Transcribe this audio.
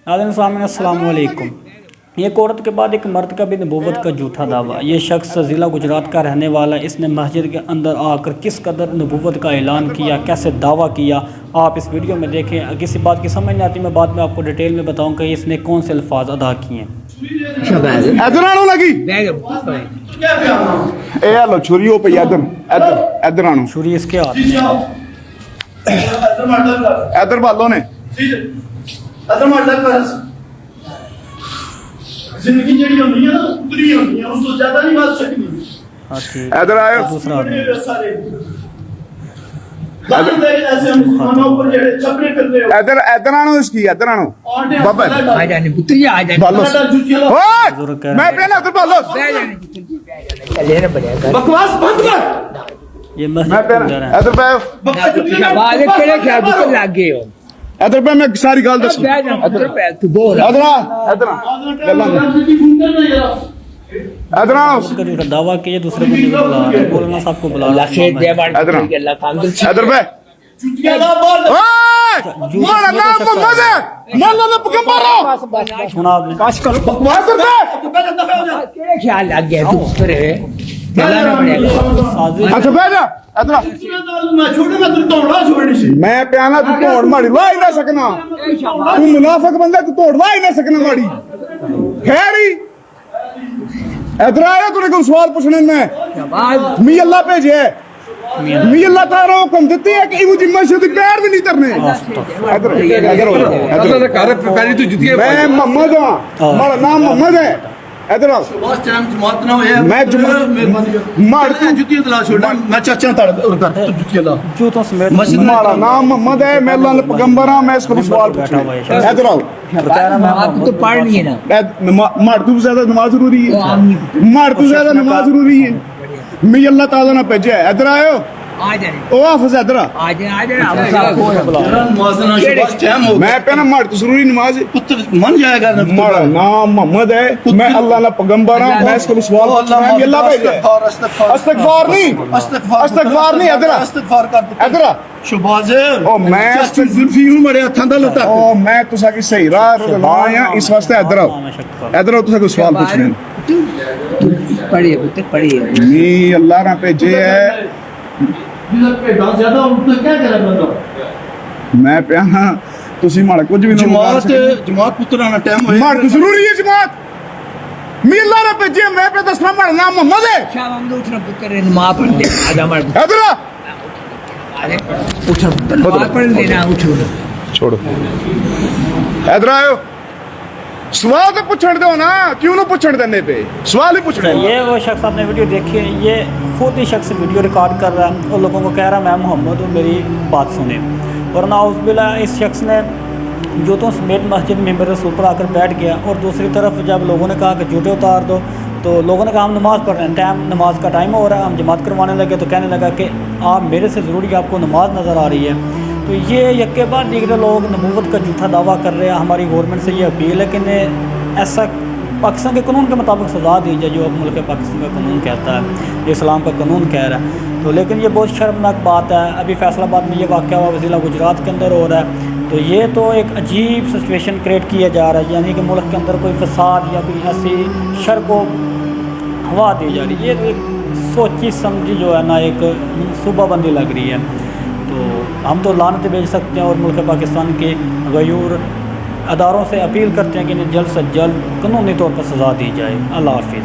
अस्सलाम वालेकुम। एक औरत के बाद एक मर्द का भी नबूवत का झूठा दावा। ये शख्स ज़िला गुजरात का रहने वाला, इसने मस्जिद के अंदर आकर किस कदर नबूवत का ऐलान किया, कैसे दावा किया, आप इस वीडियो में देखें। किसी बात की समझ नहीं आती, मैं बाद में आपको डिटेल में बताऊँ कि इसने कौन से अल्फाज अदा किए हैं। छुरी इसके हाथ में। जिंदगी जेडी होंदी है ना उतरी होंदी है, उससे ज्यादा नहीं बात सकनी। हां ठीक। इधर आयो। दूसरा आदमी सारे बात ऐसे हम मुसलमानों ऊपर जेडे छपरे कर रहे हो। इधर आनो, इसकी इधर आनो बाबा आ जाने पुत्र जी, आ जाने बालो। ओए मैं पहले उधर बालो। बह जाने चले ना बढ़िया कर बकवास बंद कर। ये मैं मस्जिद के पहले अंदर है। इधर पे शाबाश तेरे क्या पुत्र लग गए हो। इधर पे मैं सारी गल दस। बह जा पुत्र पे तू बोल इधर आओ। उसका जो दावा किया दूसरे बंदे को बुला रहा है, बोलना सबको बुला रहा अल्लाह से दे है। बार अल्लाह काम दे इधर पे चुटिया ना बोल। ओए मोरा नाम मोहम्मद है, मोहम्मद ने पैगंबर सुना आपने? काश करो बकवास करता है। पहले दफा हो जा। तेरे ख्याल लग गया तू पुत्र है चला ना बढ़िया साजिश अच्छा बैठ जा इधर आ। मैं छोड़े मैं तू तोड़वा छोड़नी सी। मैं प्याना तू तोड़ माड़ी ला ही ना सकना। तू मुनाफिक बंदा, तू तोड़ ला ही ना सकना माड़ी। खैर ही इधर आया, तूने कोई सवाल पूछने में शाबाश मी अल्लाह भेजे है। मी अल्लाह तारा हुक्म देती है कि इवं जिम्मा से पैर भी नहीं तरने। इधर इधर हो पहली तो जुतियां मैं मोहम्मद हूं, मेरा नाम मोहम्मद है। इधर आओ। बस टाइम जमात ना होया। मैं मार तू जुतियां दिला छोड़। मैं चाचा तड़ और कर तू जुतियां ला। जूतों समेत हमारा नाम मोहम्मद है, मैं अल्लाह ने पैगंबर हूं, मैं इसको सवाल पूछना है। इधर आओ। आप तो पढ़नी है ना मार तू ज्यादा नमाज जरूरी है। मार तू ज्यादा नमाज जरूरी है। मैं अल्लाह ताला ने भेजा है। इधर आयो। आ जाने ओ हाफिज इधर आ। आ जाने हम सब को नमाज ना बस टाइम हो। मैं कहना मार तू जरूरी नमाज है। पुत्र मन जाएगा ना। हमारा नाम मोहम्मद है, मैं अल्लाह का पैगंबर हूं, मैं इसको सवाल पूछना है। अल्लाह भेजा है। इस्तगफार नहीं, इस्तगफार नहीं। इधर आ, इस्तगफार कर। इधर आ। शबाज ओ मैं जुल्फी हूं मरे हथां दा लता। ओ मैं तुसा की सही राह लाया, इस वास्ते इधर आओ। इधर आओ, तुसा कोई सवाल पूछने। पढ़िए पुत्र पढ़िए मी अल्लाह ने भेजे है। ज्यादा उनको क्या करे बंदा। मैं प्याना तुसी माड़ा कुछ भी ना जमात पुत्र आना टाइम होया। मार तू जरूरी है जमात। मी अल्लाह ने भेजे, मैं पे दसना माड़ा नाम मोहम्मद है। शाम हम उठना पुत्र ने मां पढ़ दे आजा मार इधर आ। उठो मां पढ़ लेना उठो छोड़ो। इधर आयो। सवाल तो पूछण दो ना, क्यों ना पूछण देने पे सवाल ही पूछने। ये वो शख्स आपने वीडियो देखी है, ये खुद ही शख्स वीडियो रिकॉर्ड कर रहा है और लोगों को कह रहा है मैं मोहम्मद हूँ, मेरी बात सुने। और नाउज़ुबिल्लाह इस शख्स ने जूतों समेत मस्जिद मेंबर रसूल पर आकर बैठ गया। और दूसरी तरफ जब लोगों ने कहा कि जूते उतार दो, तो लोगों ने कहा हम नमाज़ पढ़ रहे हैं, नमाज का टाइम हो रहा है, हम जमात करवाने लगे। तो कहने लगा कि आप मेरे से ज़रूरी आपको नमाज नज़र आ रही है। तो ये यके बाद दीगर लोग नबूवत का झूठा दावा कर रहे हैं। हमारी गवर्नमेंट से ये अपील है कि ऐसा पाकिस्तान के कानून के मुताबिक सज़ा दी जाए, जो अब मुल्क पाकिस्तान का कानून कहता है, इस्लाम का कानून कह रहा है। तो लेकिन ये बहुत शर्मनाक बात है। अभी फैसलाबाद में ये वाक़या हुआ, ज़िला गुजरात के अंदर हो रहा है। तो ये तो एक अजीब सिचुएशन क्रिएट किया जा रहा है, यानी कि मुल्क के अंदर कोई फसाद या कोई ऐसी शर को हवा दी जा रही है। ये तो एक सोची समझी जो है ना एक सूबाबंदी लग रही है। तो हम तो लानत भेज सकते हैं और मुल्क पाकिस्तान के गयूर अदारों से अपील करते हैं कि इन्हें जल्द से जल्द कानूनी तौर पर सज़ा दी जाए। अल्लाह हाफिज़।